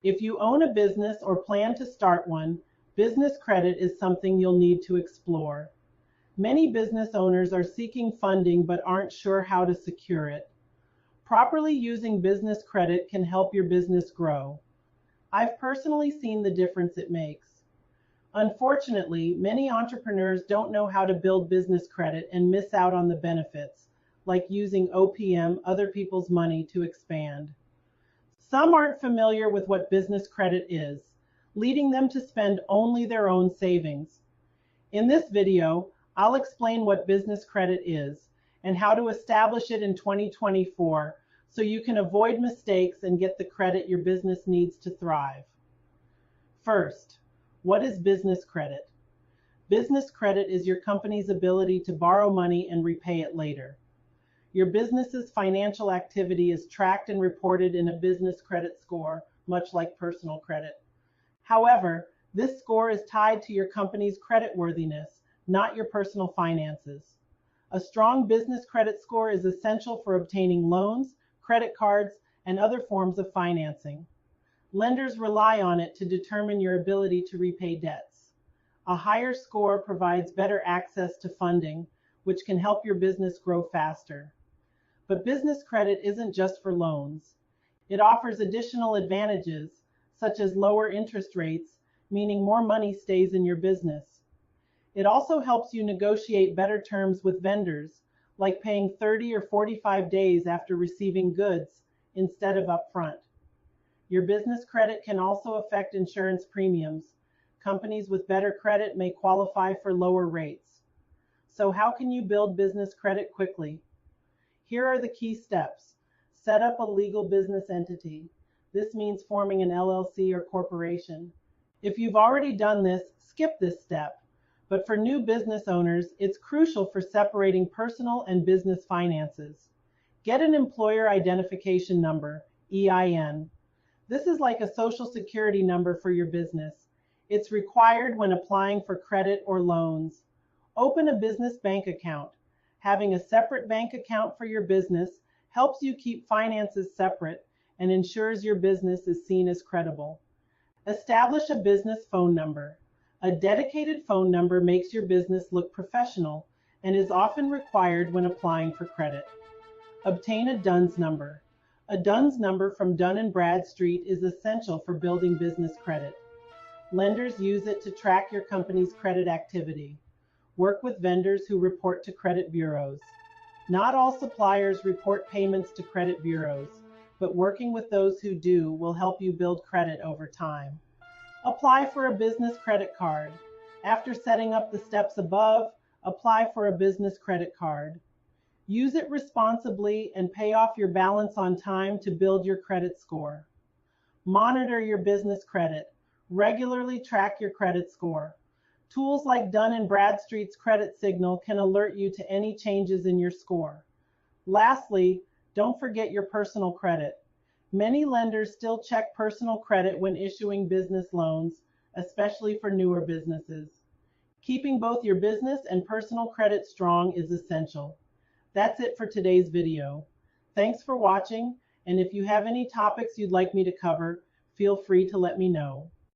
If you own a business or plan to start one, business credit is something you'll need to explore. Many business owners are seeking funding but aren't sure how to secure it. Properly using business credit can help your business grow. I've personally seen the difference it makes. Unfortunately, many entrepreneurs don't know how to build business credit and miss out on the benefits, like using OPM, other people's money, to expand. Some aren't familiar with what business credit is, leading them to spend only their own savings. In this video, I'll explain what business credit is and how to establish it in 2024 so you can avoid mistakes and get the credit your business needs to thrive. First, what is business credit? Business credit is your company's ability to borrow money and repay it later. Your business's financial activity is tracked and reported in a business credit score, much like personal credit. However, this score is tied to your company's creditworthiness, not your personal finances. A strong business credit score is essential for obtaining loans, credit cards, and other forms of financing. Lenders rely on it to determine your ability to repay debts. A higher score provides better access to funding, which can help your business grow faster. But business credit isn't just for loans. It offers additional advantages, such as lower interest rates, meaning more money stays in your business. It also helps you negotiate better terms with vendors, like paying 30 or 45 days after receiving goods instead of upfront. Your business credit can also affect insurance premiums. Companies with better credit may qualify for lower rates. So how can you build business credit quickly? Here are the key steps. Set up a legal business entity. This means forming an LLC or corporation. If you've already done this, skip this step. But for new business owners, it's crucial for separating personal and business finances. Get an employer identification number, EIN. This is like a social security number for your business. It's required when applying for credit or loans. Open a business bank account. Having a separate bank account for your business helps you keep finances separate and ensures your business is seen as credible. Establish a business phone number. A dedicated phone number makes your business look professional and is often required when applying for credit. Obtain a DUNS number. A DUNS number from Dun & Bradstreet is essential for building business credit. Lenders use it to track your company's credit activity. Work with vendors who report to credit bureaus. Not all suppliers report payments to credit bureaus, but working with those who do will help you build credit over time. Apply for a business credit card. After setting up the steps above, apply for a business credit card. Use it responsibly and pay off your balance on time to build your credit score. Monitor your business credit. Regularly track your credit score. Tools like Dun & Bradstreet's Credit Signal can alert you to any changes in your score. Lastly, don't forget your personal credit. Many lenders still check personal credit when issuing business loans, especially for newer businesses. Keeping both your business and personal credit strong is essential. That's it for today's video. Thanks for watching, and if you have any topics you'd like me to cover, feel free to let me know.